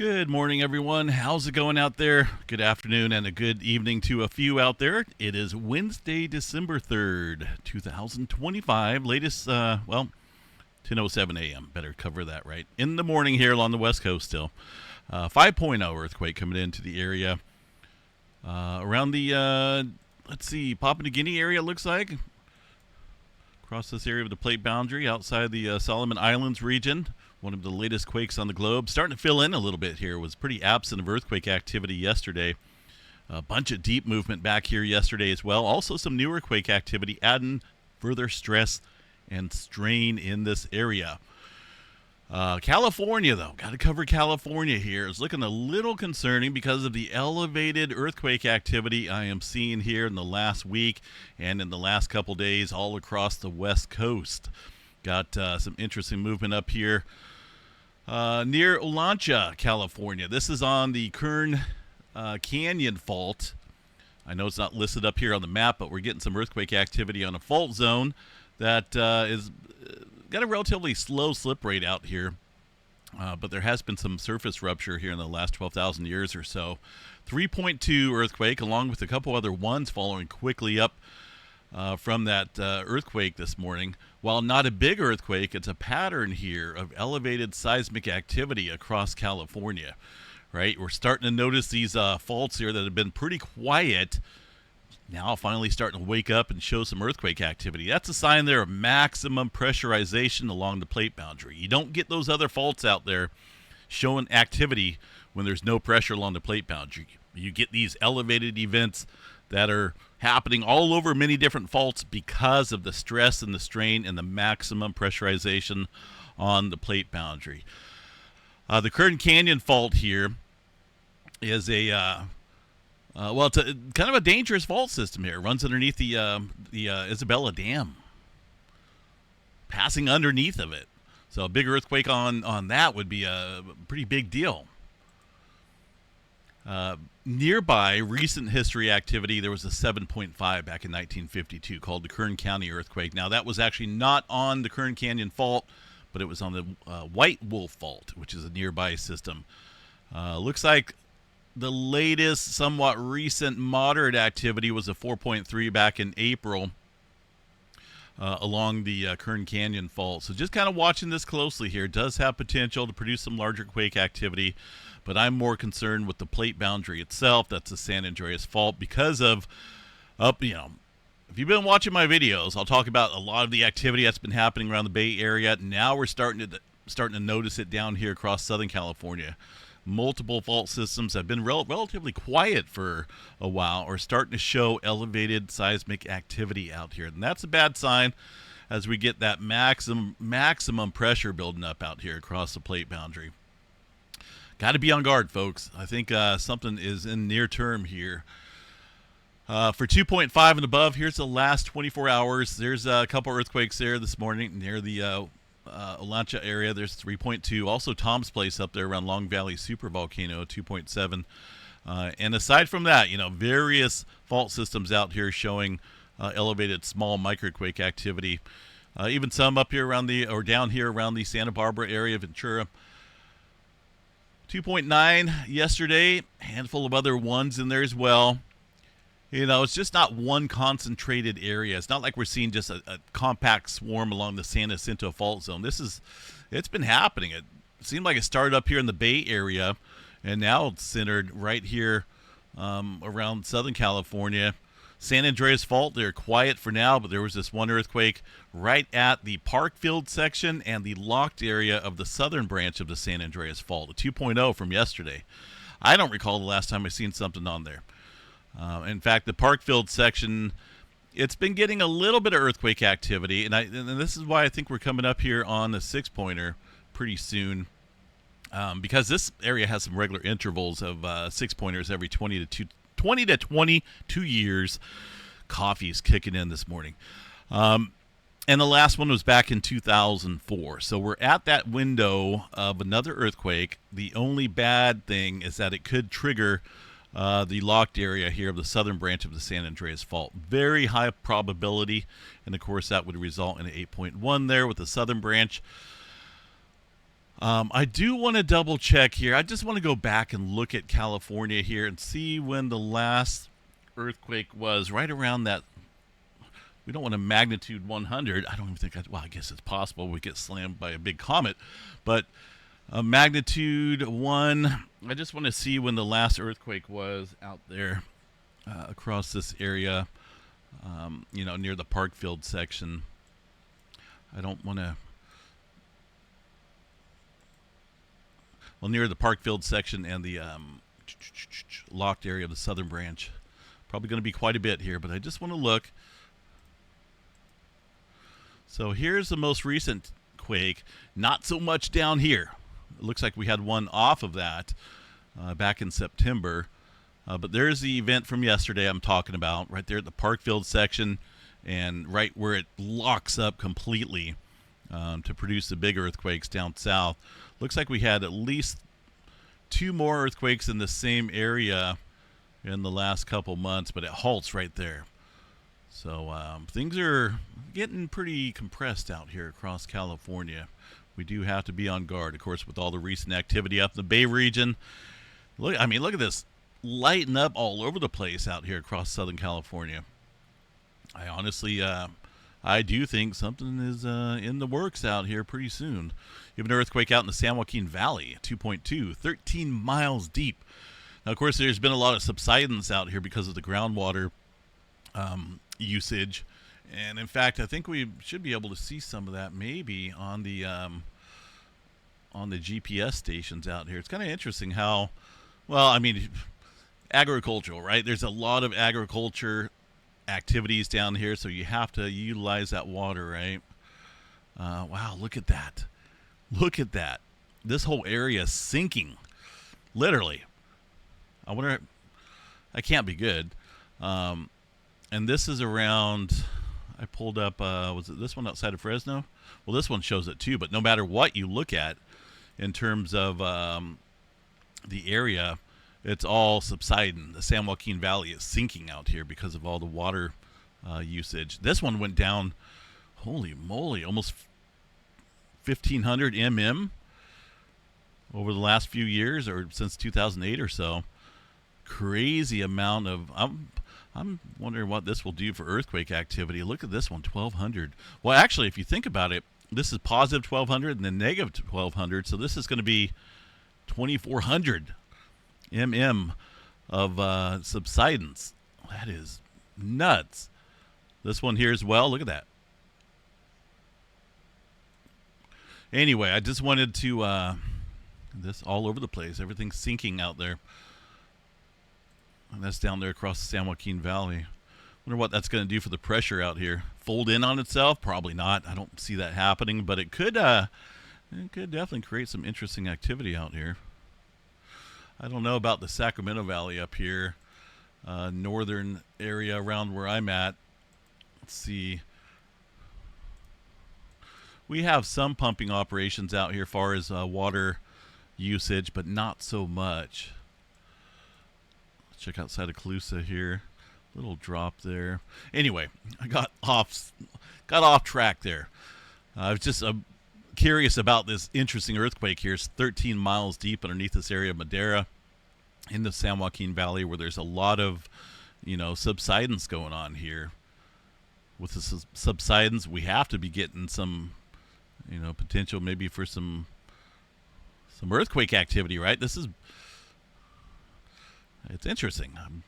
Good morning, everyone. How's it going out there? Good afternoon and a good evening to a few out there. It is Wednesday, December 3rd, 2025. Latest, 10:07 a.m. Better cover that right. In the morning here along the West Coast still. 5.0 earthquake coming into the area. Around the, Papua New Guinea area, looks like. Across this area of the plate boundary outside the Solomon Islands region. One of the latest quakes on the globe. Starting to fill in a little bit here. Was pretty absent of earthquake activity yesterday. A bunch of deep movement back here yesterday as well. Also some new earthquake activity adding further stress and strain in this area. California, though. Got to cover California here. It's looking a little concerning because of the elevated earthquake activity I am seeing here in the last week and in the last couple days all across the West Coast. Got some interesting movement up here near Olancha, California. This is on the Kern Canyon Fault. I know it's not listed up here on the map, but we're getting some earthquake activity on a fault zone that is got a relatively slow slip rate out here. But there has been some surface rupture here in the last 12,000 years or so. 3.2 earthquake, along with a couple other ones following quickly up from that earthquake this morning. While not a big earthquake, it's a pattern here of elevated seismic activity across California, right? We're starting to notice these faults here that have been pretty quiet, now finally starting to wake up and show some earthquake activity. That's a sign there of maximum pressurization along the plate boundary. You don't get those other faults out there showing activity when there's no pressure along the plate boundary. You get these elevated events that are happening all over many different faults because of the stress and the strain and the maximum pressurization on the plate boundary. The Kern Canyon Fault here is it's a kind of a dangerous fault system here. It runs underneath the Isabella Dam, passing underneath of it. So a big earthquake on that would be a pretty big deal. Nearby recent history activity, there was a 7.5 back in 1952 called the Kern County earthquake. Now that was actually not on the Kern Canyon Fault, but it was on the White Wolf Fault, which is a nearby system. Looks like the latest, somewhat recent moderate activity was a 4.3 back in April along the Kern Canyon Fault. So just kind of watching this closely here. It does have potential to produce some larger quake activity, but I'm more concerned with the plate boundary itself. That's the San Andreas Fault because of, if you've been watching my videos, I'll talk about a lot of the activity that's been happening around the Bay Area. Now we're starting to notice it down here across Southern California. Multiple fault systems have been relatively quiet for a while or starting to show elevated seismic activity out here. And that's a bad sign as we get that maximum pressure building up out here across the plate boundary. Got to be on guard, folks. I think something is in near term here. For 2.5 and above, here's the last 24 hours. There's a couple earthquakes there this morning near the Olancha area. There's 3.2. Also Tom's Place up there around Long Valley Super Volcano, 2.7. And aside from that, various fault systems out here showing elevated small microquake activity. Even some up here down here around the Santa Barbara area, Ventura. 2.9 yesterday. Handful of other ones in there as well. It's just not one concentrated area. It's not like we're seeing just a compact swarm along the San Jacinto Fault Zone. It's been happening. It seemed like it started up here in the Bay Area, and now it's centered right here around Southern California. San Andreas Fault, they're quiet for now, but there was this one earthquake right at the Parkfield section and the locked area of the southern branch of the San Andreas Fault, a 2.0 from yesterday. I don't recall the last time I've seen something on there. In fact, the Parkfield section, it's been getting a little bit of earthquake activity, and this is why I think we're coming up here on the 6-pointer pretty soon, because this area has some regular intervals of 6-pointers every 20 to 22 years. Coffee's kicking in this morning. And the last one was back in 2004. So we're at that window of another earthquake. The only bad thing is that it could trigger the locked area here of the southern branch of the San Andreas Fault. Very high probability, and of course that would result in an 8.1 there with the southern branch. I do want to double check here. I just want to go back and look at California here and see when the last earthquake was, right around that. We don't want a magnitude 100. I don't even think, well, I guess it's possible we get slammed by a big comet. But a magnitude 1, I just want to see when the last earthquake was out there across this area, near the Parkfield section. I don't want to. Well, near the Parkfield section and the locked area of the southern branch. Probably going to be quite a bit here, but I just want to look. So here's the most recent quake. Not so much down here. It looks like we had one off of that back in September. But there's the event from yesterday I'm talking about, right there at the Parkfield section, and right where it locks up completely to produce the big earthquakes down south. Looks like we had at least 2 more earthquakes in the same area in the last couple months, but it halts right there. So things are getting pretty compressed out here across California. We do have to be on guard, of course, with all the recent activity up in the Bay region. Look at this, lighting up all over the place out here across Southern California. I honestly, I do think something is in the works out here pretty soon. You have an earthquake out in the San Joaquin Valley, 2.2, 13 miles deep. Now, of course, there's been a lot of subsidence out here because of the groundwater usage. And, in fact, I think we should be able to see some of that maybe on the GPS stations out here. It's kind of interesting how, agricultural, right? There's a lot of agriculture activities down here, so you have to utilize that water, right? Wow, look at that. Look at that. This whole area is sinking, literally. I wonder, that can't be good. And this is around, I pulled up, was it this one outside of Fresno? Well, this one shows it too, but no matter what you look at in terms of the area, it's all subsiding. The San Joaquin Valley is sinking out here because of all the water usage. This one went down, holy moly, almost 1,500 mm over the last few years, or since 2008 or so. Crazy amount of. I'm wondering what this will do for earthquake activity. Look at this one, 1,200. Well, actually, if you think about it, this is positive 1,200 and then negative 1,200. So this is going to be 2,400 mm of subsidence. That is nuts. This one here as well. Look at that. Anyway, I just wanted to, this all over the place. Everything's sinking out there. And that's down there across the San Joaquin Valley. Wonder what that's going to do for the pressure out here. Fold in on itself? Probably not. I don't see that happening, but it could definitely create some interesting activity out here. I don't know about the Sacramento Valley up here, northern area around where I'm at. Let's see. We have some pumping operations out here as far as water usage, but not so much. Let's check outside of Colusa here. Little drop there. Anyway, I got off track there. I was just curious about this interesting earthquake here. It's 13 miles deep underneath this area of Madera in the San Joaquin Valley, where there's a lot of, subsidence going on here. With the subsidence, we have to be getting some, potential maybe for some earthquake activity, right? It's interesting. I'm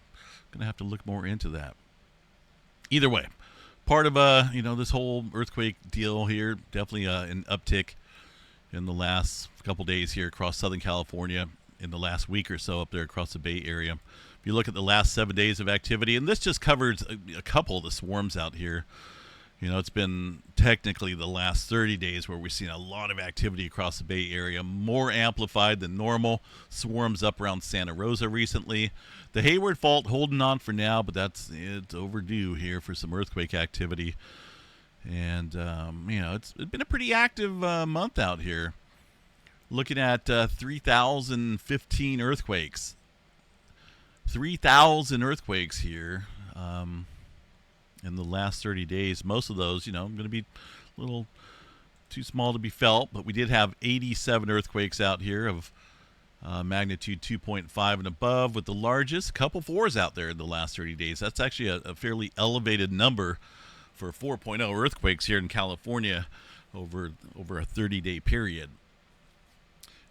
going to have to look more into that. Either way, part of this whole earthquake deal here, definitely an uptick in the last couple days here across Southern California, in the last week or so up there across the Bay Area. If you look at the last 7 days of activity, and this just covers a couple of the swarms out here. It's been technically the last 30 days where we've seen a lot of activity across the Bay Area, more amplified than normal. Swarms up around Santa Rosa recently. The Hayward Fault holding on for now, but it's overdue here for some earthquake activity. And, it's been a pretty active month out here. Looking at 3,015 earthquakes. 3,000 earthquakes here. In the last 30 days. Most of those, going to be little too small to be felt, but we did have 87 earthquakes out here of magnitude 2.5 and above, with the largest couple fours out there in the last 30 days. That's actually a fairly elevated number for 4.0 earthquakes here in California over a 30-day period.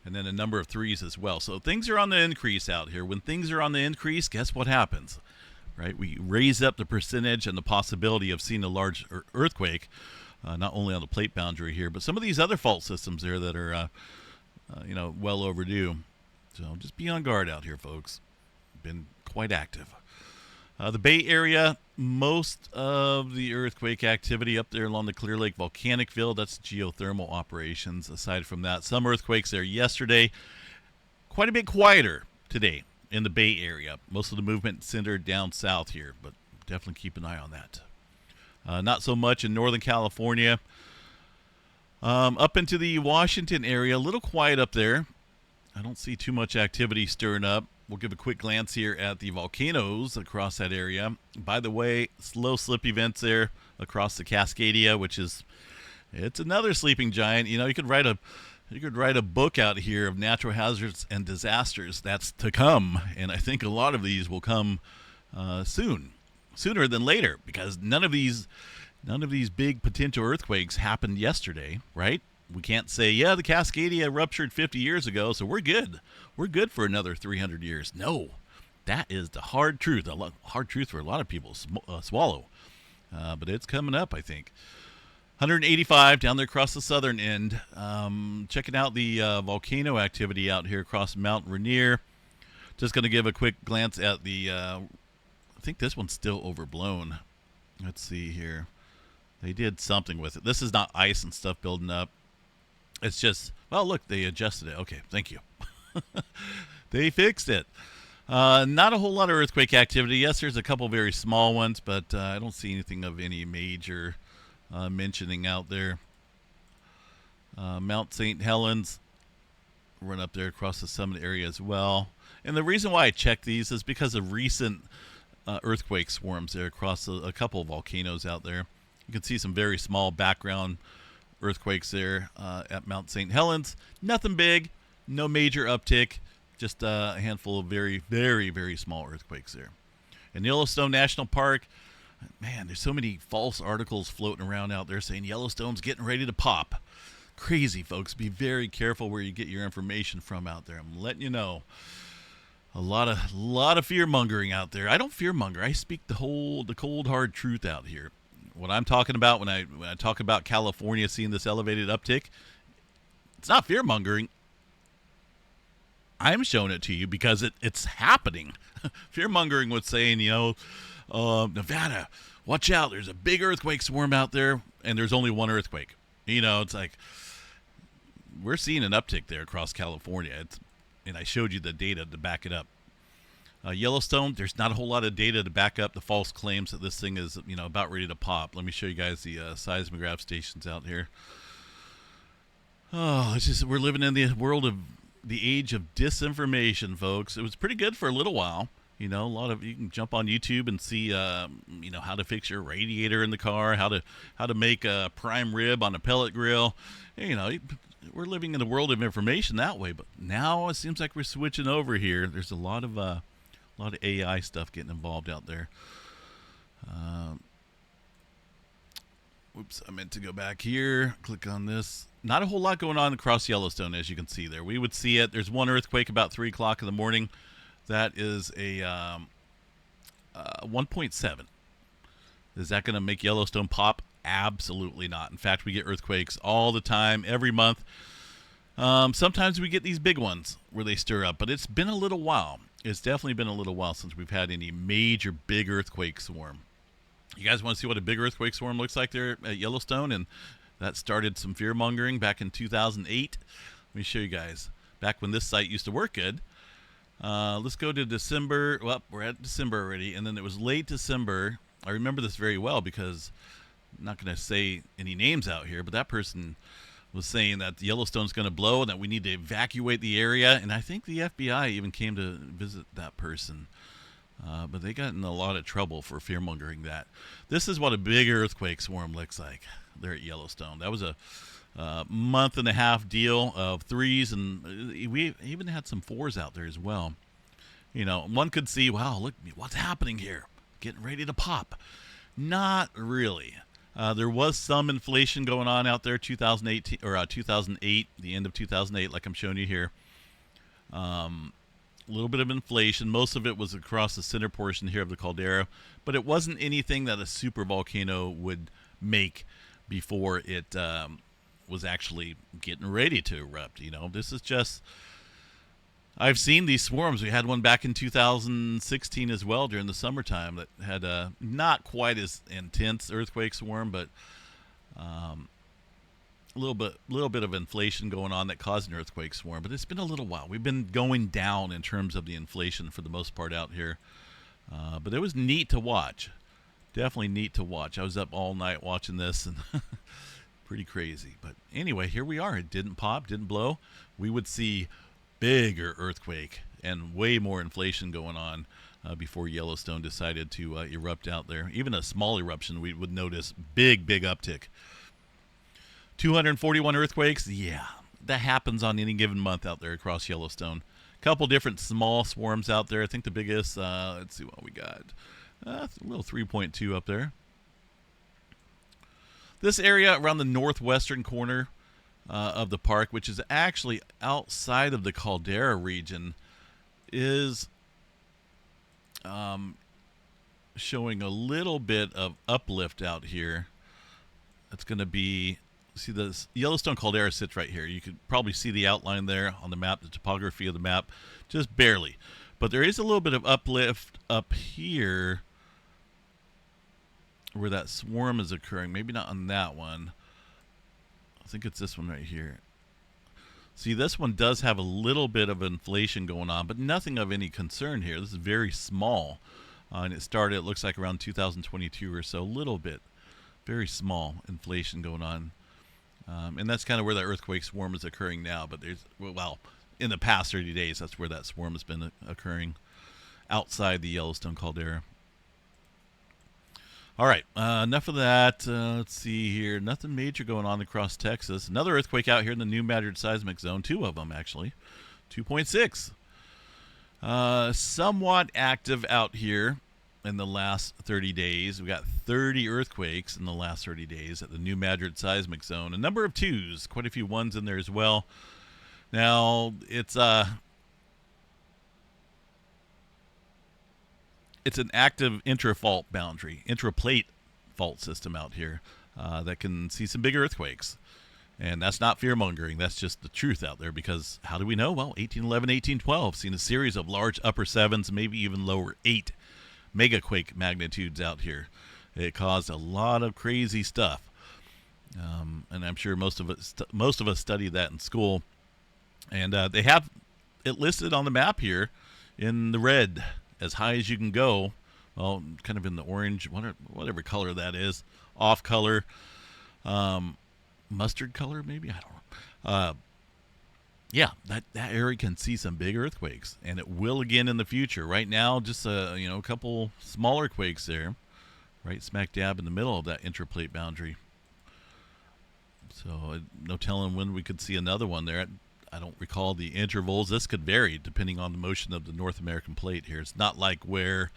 And then a number of threes as well. So things are on the increase out here. When things are on the increase, guess what happens? Right? We raise up the percentage and the possibility of seeing a large earthquake, not only on the plate boundary here, but some of these other fault systems there that are, well overdue. So just be on guard out here, folks. Been quite active. The Bay Area, most of the earthquake activity up there along the Clear Lake Volcanic Field, that's geothermal operations. Aside from that, some earthquakes there yesterday. Quite a bit quieter today in the Bay Area. Most of the movement centered down south here, but definitely keep an eye on that. Not so much in Northern California. Up into the Washington area, a little quiet up there. I don't see too much activity stirring up. We'll give a quick glance here at the volcanoes across that area. By the way, slow slip events there across the Cascadia, it's another sleeping giant. You could write a book out here of natural hazards and disasters that's to come, and I think a lot of these will come sooner than later, because none of these big potential earthquakes happened yesterday, right? We can't say, the Cascadia ruptured 50 years ago, so we're good. We're good for another 300 years. No, that is the hard truth. A hard truth for a lot of people to swallow. But it's coming up, I think. 185 down there across the southern end. Checking out the volcano activity out here across Mount Rainier. Just going to give a quick glance at the, I think this one's still overblown. Let's see here. They did something with it. This is not ice and stuff building up. It's just, look, they adjusted it. Okay, thank you. They fixed it. Not a whole lot of earthquake activity. Yes, there's a couple very small ones, but I don't see anything of any major mentioning out there. Mount St. Helens, run up there across the summit area as well. And the reason why I check these is because of recent earthquake swarms there across a couple of volcanoes out there. You can see some very small background earthquakes there at Mount St. Helens. Nothing big, no major uptick, just a handful of very, very, very small earthquakes there. In Yellowstone National Park, man, there's so many false articles floating around out there saying Yellowstone's getting ready to pop. Crazy, folks. Be very careful where you get your information from out there. I'm letting you know. A lot of fear-mongering out there. I don't fear-monger. I speak the cold, hard truth out here. What I'm talking about when I talk about California seeing this elevated uptick, it's not fear-mongering. I'm showing it to you because it's happening. Fear-mongering was saying, Nevada, watch out, there's a big earthquake swarm out there, and there's only one earthquake. It's like we're seeing an uptick there across California. And I showed you the data to back it up. Yellowstone, there's not a whole lot of data to back up the false claims that this thing is, about ready to pop. Let me show you guys the seismograph stations out here. Oh, we're living in the world of the age of disinformation, folks. It was pretty good for a little while. You can jump on YouTube and see, how to fix your radiator in the car, how to make a prime rib on a pellet grill. We're living in the world of information that way, but now it seems like we're switching over here. There's a lot of AI stuff getting involved out there. Oops, I meant to go back here. Click on this. Not a whole lot going on across Yellowstone, as you can see there. We would see it. There's one earthquake about 3 o'clock in the morning. That is a 1.7. Is that going to make Yellowstone pop? Absolutely not. In fact, we get earthquakes all the time, every month. Sometimes we get these big ones where they stir up, but it's been a little while. It's definitely been a little while since we've had any major big earthquake swarm. You guys want to see what a big earthquake swarm looks like there at Yellowstone? And that started some fear-mongering back in 2008. Let me show you guys. Back when this site used to work good. Let's go to December. Well, we're at December already, and then it was late December. I remember this very well because I'm not going to say any names out here, but that person was saying that Yellowstone's going to blow and that we need to evacuate the area. And I think the FBI even came to visit that person. But they got in a lot of trouble for fear-mongering that. This is what a big earthquake swarm looks like there at Yellowstone. That was a month and a half deal of threes, and we even had some fours out there as well. You know, one could see, wow, look, what's happening here? Getting ready to pop. Not really. There was some inflation going on out there, 2018 or 2008, the end of 2008, like I'm showing you here. A little bit of inflation. Most of it was across the center portion here of the caldera, but it wasn't anything that a super volcano would make before it was actually getting ready to erupt. You know, this is just. I've seen these swarms. We had one back in 2016 as well during the summertime that had a not quite as intense earthquake swarm, but a little bit of inflation going on that caused an earthquake swarm. But it's been a little while. We've been going down in terms of the inflation for the most part out here. But it was neat to watch. Definitely neat to watch. I was up all night watching this, and pretty crazy. But anyway, here we are. It didn't pop, didn't blow. We would see bigger earthquake and way more inflation going on before Yellowstone decided to erupt out there. Even a small eruption, we would notice big uptick. 241 earthquakes, yeah, that happens on any given month out there across Yellowstone. A couple different small swarms out there. I think the biggest, let's see what we got. A little 3.2 up there. This area around the northwestern corner of the park, which is actually outside of the caldera region, is showing a little bit of uplift out here. It's going to be, see, the Yellowstone caldera sits right here. You could probably see the outline there on the map, the topography of the map, just barely. But there is a little bit of uplift up here where that swarm is occurring. Maybe not on that one. I think it's this one right here. See, this one does have a little bit of inflation going on, but nothing of any concern here. This is very small. And it started, it looks like, around 2022 or so. A little bit. Very small inflation going on. And that's kind of where the earthquake swarm is occurring now. But there's, well, in the past 30 days, that's where that swarm has been occurring outside the Yellowstone caldera. All right, enough of that. Let's see here. Nothing major going on across Texas. Another earthquake out here in the New Madrid seismic zone. Two of them, actually. 2.6. Somewhat active out here in the last 30 days. We got 30 earthquakes in the last 30 days at the New Madrid seismic zone. A number of twos, quite a few ones in there as well. Now, it's an active intrafault boundary, intraplate fault system out here that can see some big earthquakes. And that's not fear-mongering. That's just the truth out there, because how do we know? Well, 1811, 1812, seen a series of large upper sevens, maybe even lower 8 megaquake magnitudes out here. It caused a lot of crazy stuff. And I'm sure most of us studied that in school. And they have it listed on the map here in the red, as high as you can go. Well, kind of in the orange, whatever color that is, off color, mustard color maybe, I don't know. Yeah, that area can see some big earthquakes, and it will again in the future. Right now, just a couple smaller quakes there, right smack dab in the middle of that intraplate boundary. So no telling when we could see another one there. I don't recall the intervals. This could vary depending on the motion of the North American plate here. It's not like where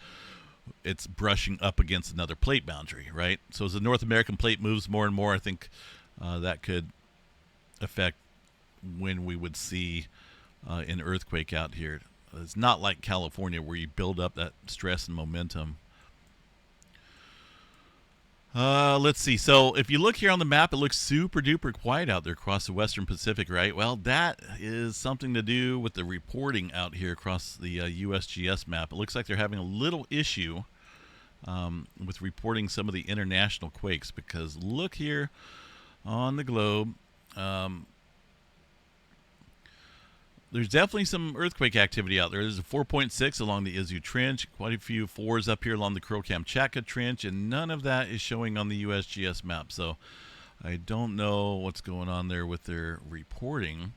it's brushing up against another plate boundary, right? So as the North American plate moves more and more, I think that could affect when we would see an earthquake out here. It's not like California where you build up that stress and momentum. Let's see. So if you look here on the map, it looks super duper quiet out there across the Western Pacific, right? Well, that is something to do with the reporting out here across the USGS map. It looks like they're having a little issue with reporting some of the international quakes, because look here on the globe. There's definitely some earthquake activity out there. There's a 4.6 along the Izu Trench, quite a few 4s up here along the Kuril-Kamchatka Trench, and none of that is showing on the USGS map. So I don't know what's going on there with their reporting.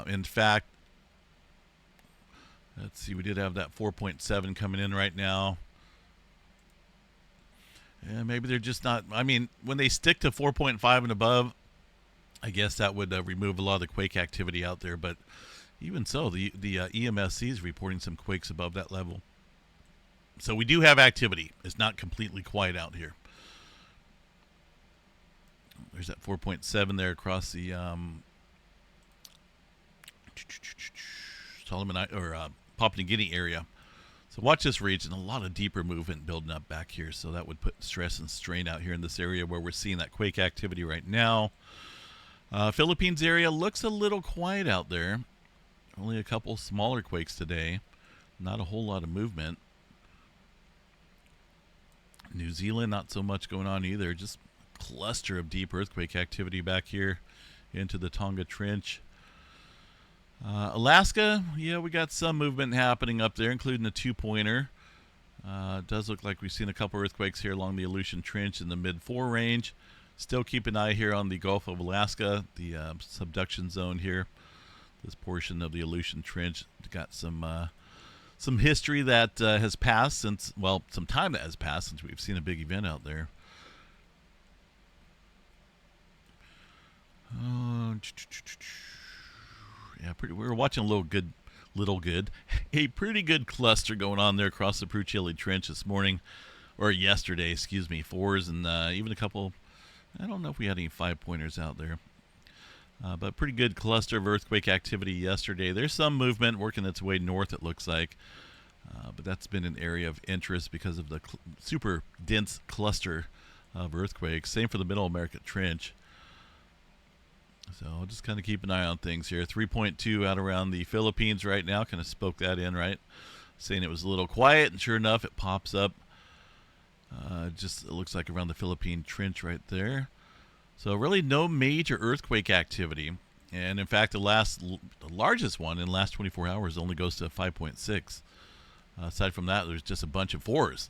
In fact, let's see, we did have that 4.7 coming in right now. Yeah, maybe they're just not. I mean, when they stick to 4.5 and above, I guess that would remove a lot of the quake activity out there. But even so, the EMSC is reporting some quakes above that level. So we do have activity. It's not completely quiet out here. There's that 4.7 there across the Solomon or Papua New Guinea area. So watch this region. A lot of deeper movement building up back here. So that would put stress and strain out here in this area where we're seeing that quake activity right now. Philippines area looks a little quiet out there. Only a couple smaller quakes today. Not a whole lot of movement. New Zealand, not so much going on either. Just a cluster of deep earthquake activity back here into the Tonga Trench. Alaska, yeah, we got some movement happening up there, including a 2-pointer. It does look like we've seen a couple earthquakes here along the Aleutian Trench in the mid-4 range. Still keep an eye here on the Gulf of Alaska, the subduction zone here. This portion of the Aleutian Trench got some history that has passed since, well, some time that has passed since we've seen a big event out there. Yeah, we were watching a pretty good cluster going on there across the Pruchili Trench this morning, or yesterday, excuse me, 4s and even a couple. I don't know if we had any 5-pointers out there, but pretty good cluster of earthquake activity yesterday. There's some movement working its way north, it looks like, but that's been an area of interest because of the super dense cluster of earthquakes. Same for the Middle America Trench. So I'll just kind of keep an eye on things here. 3.2 out around the Philippines right now. Kind of spoke that in, right? Saying it was a little quiet, and sure enough, it pops up. Just it looks like around the Philippine Trench right there. So really no major earthquake activity. And in fact, the largest one in the last 24 hours only goes to 5.6. Aside from that, there's just a bunch of 4s.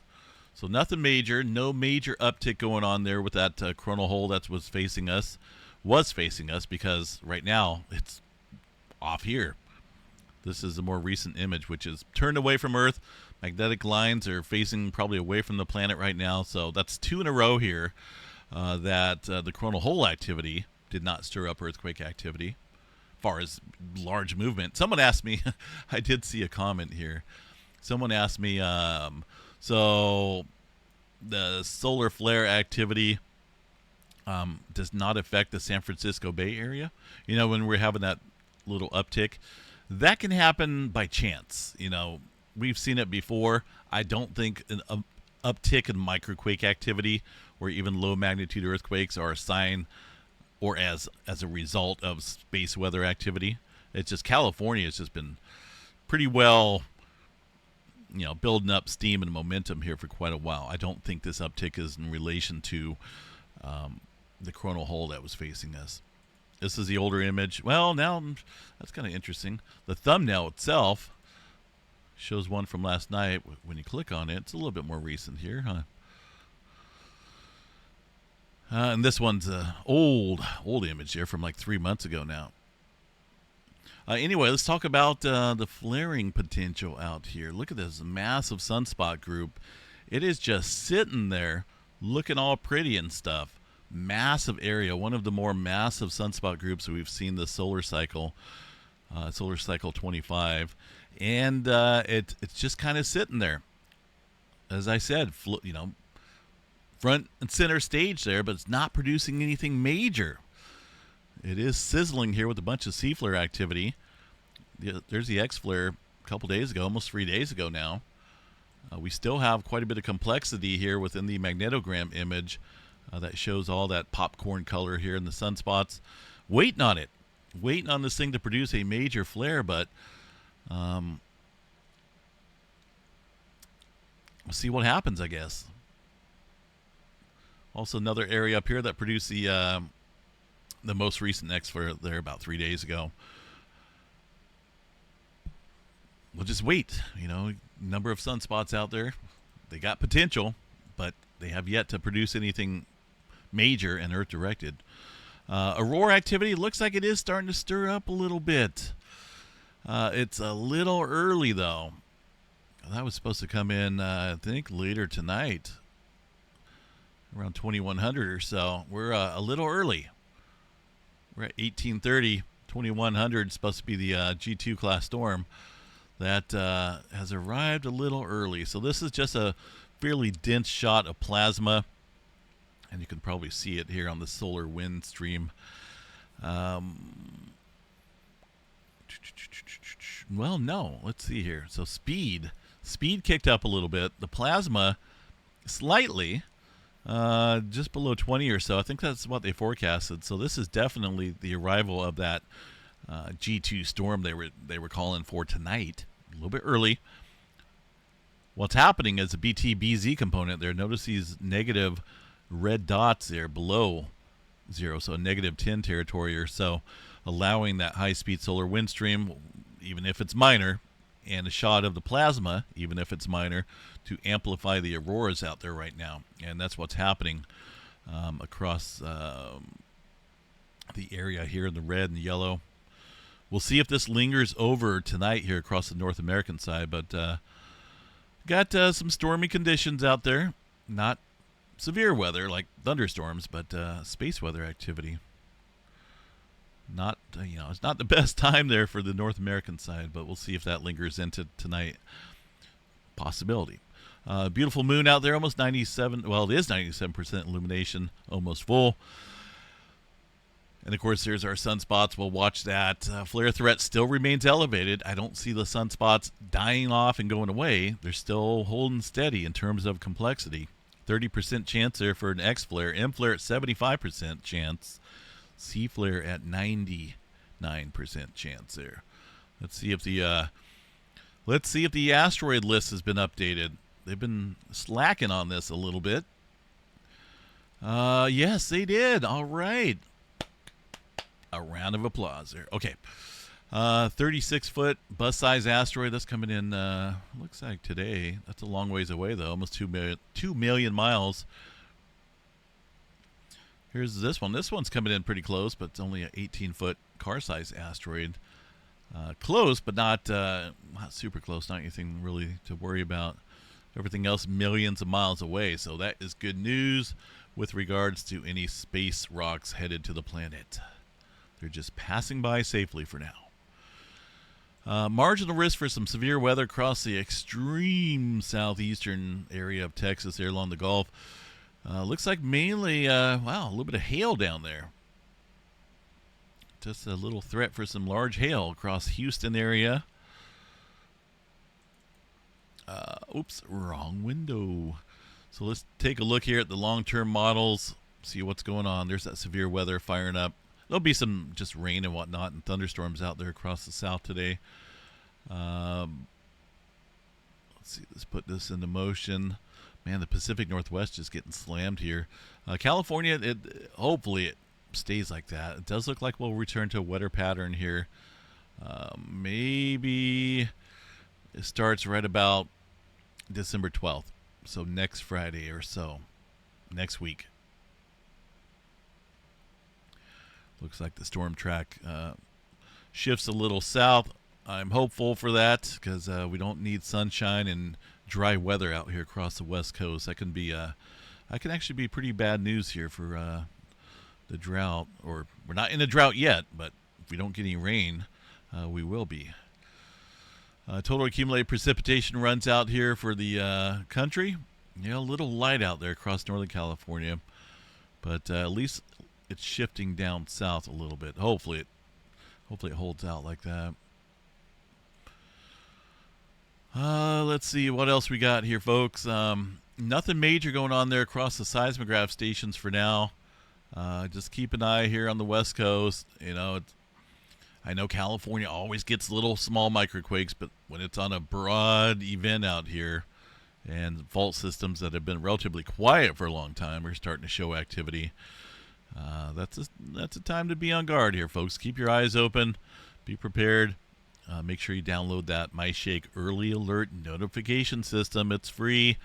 So nothing major. No major uptick going on there with that coronal hole that was facing us because right now it's off here. This is a more recent image, which is turned away from Earth. Magnetic lines are facing probably away from the planet right now. So that's 2 in a row here that the coronal hole activity did not stir up earthquake activity. As far as large movement, someone asked me, I did see a comment here. Someone asked me, so the solar flare activity does not affect the San Francisco Bay Area. You know, when we're having that little uptick, that can happen by chance. You know, we've seen it before. I don't think an uptick in microquake activity or even low magnitude earthquakes are a sign or as a result of space weather activity. It's just California has just been pretty well, you know, building up steam and momentum here for quite a while. I don't think this uptick is in relation to the coronal hole that was facing us. This is the older image. Well, now that's kind of interesting. The thumbnail itself shows one from last night. When you click on it, it's a little bit more recent here, huh? And this one's an old image here from like 3 months ago now. Anyway, let's talk about the flaring potential out here. Look at this massive sunspot group. It is just sitting there looking all pretty and stuff. Massive area, one of the more massive sunspot groups that we've seen this solar cycle 25, and it's just kind of sitting there. As I said, you know, front and center stage there, but it's not producing anything major. It is sizzling here with a bunch of C-flare activity. There's the X-flare a couple days ago, almost 3 days ago now. We still have quite a bit of complexity here within the magnetogram image that shows all that popcorn color here in the sunspots. Waiting on it. Waiting on this thing to produce a major flare, but we'll see what happens, I guess. Also, another area up here that produced the most recent X-flare there about 3 days ago. We'll just wait. You know, number of sunspots out there. They got potential, but they have yet to produce anything major and Earth-directed. Aurora activity looks like it is starting to stir up a little bit. It's a little early, though. That was supposed to come in, I think, later tonight. around 2100 or so. We're a little early. We're at 1830. 2100 supposed to be the G2 class storm that has arrived a little early. So this is just a fairly dense shot of plasma, and you can probably see it here on the solar wind stream. Well, no. Let's see here. So speed kicked up a little bit. The plasma slightly, just below 20 or so. I think that's what they forecasted. So this is definitely the arrival of that G2 storm they were calling for tonight. A little bit early. What's happening is the BT-BZ component there. Notice these negative red dots there below zero, so negative 10 territory or so, allowing that high-speed solar wind stream, even if it's minor, and a shot of the plasma, even if it's minor, to amplify the auroras out there right now. And that's what's happening across the area here in the red and yellow. We'll see if this lingers over tonight here across the North American side, but got some stormy conditions out there. Not severe weather like thunderstorms, but space weather activity. Not, it's not the best time there for the North American side, but we'll see if that lingers into tonight. Possibility. Beautiful moon out there, almost 97. Well, it is 97% illumination, almost full. And, of course, there's our sunspots. We'll watch that. Flare threat still remains elevated. I don't see the sunspots dying off and going away. They're still holding steady in terms of complexity. 30% chance there for an X flare. M flare at 75% chance. C flare at 99% chance there. Let's see if the asteroid list has been updated. They've been slacking on this a little bit. Yes, they did. All right. A round of applause there. Okay. 36-foot bus-size asteroid. That's coming in, looks like today. That's a long ways away, though. Almost 2 million miles. Here's this one. This one's coming in pretty close, but it's only an 18-foot car-size asteroid. Close, but not super close. Not anything really to worry about. Everything else millions of miles away. So that is good news with regards to any space rocks headed to the planet. They're just passing by safely for now. Marginal risk for some severe weather across the extreme southeastern area of Texas there along the Gulf. Looks like mainly, a little bit of hail down there. Just a little threat for some large hail across Houston area. Oops, wrong window. So let's take a look here at the long-term models, see what's going on. There's that severe weather firing up. There'll be some just rain and whatnot and thunderstorms out there across the south today. Let's see, let's put this into motion. Man, the Pacific Northwest is getting slammed here. California, hopefully it stays like that. It does look like we'll return to a wetter pattern here. Maybe it starts right about December 12th. So next Friday or so. Next week. Looks like the storm track shifts a little south. I'm hopeful for that because we don't need sunshine and dry weather out here across the West Coast. That can actually be pretty bad news here for the drought. Or we're not in a drought yet, but if we don't get any rain, we will be. Total accumulated precipitation runs out here for the country. A little light out there across Northern California, but at least it's shifting down south a little bit. Hopefully it holds out like that. Let's see what else we got here, folks. Nothing major going on there across the seismograph stations for now. Just keep an eye here on the West Coast. I know California always gets little small microquakes, but when it's on a broad event out here and fault systems that have been relatively quiet for a long time are starting to show activity, that's a time to be on guard here, folks. Keep your eyes open. Be prepared. Make sure you download that MyShake Early Alert notification system. It's free.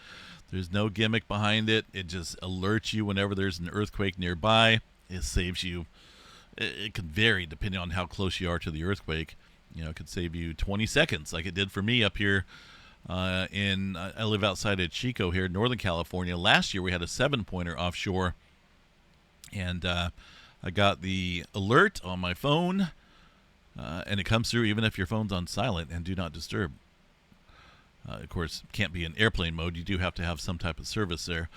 There's no gimmick behind it. It just alerts you whenever there's an earthquake nearby. It saves you. It can vary depending on how close you are to the earthquake. It could save you 20 seconds like it did for me up here I live outside of Chico here, Northern California. Last year we had a 7-pointer offshore, and I got the alert on my phone, and it comes through even if your phone's on silent and do not disturb. Of course, can't be in airplane mode. You do have to have some type of service there.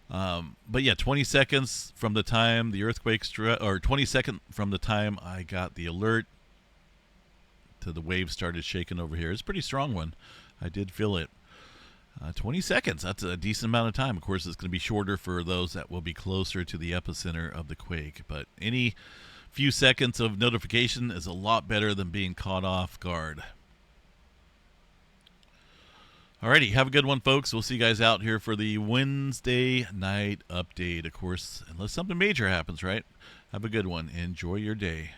But yeah, 20 seconds from the time the earthquake or 20 seconds from the time I got the alert to the waves started shaking over here. It's a pretty strong one. I did feel it. 20 seconds, that's a decent amount of time. Of course, it's going to be shorter for those that will be closer to the epicenter of the quake. But any few seconds of notification is a lot better than being caught off guard. Alrighty, have a good one, folks. We'll see you guys out here for the Wednesday night update. Of course, unless something major happens, right? Have a good one. Enjoy your day.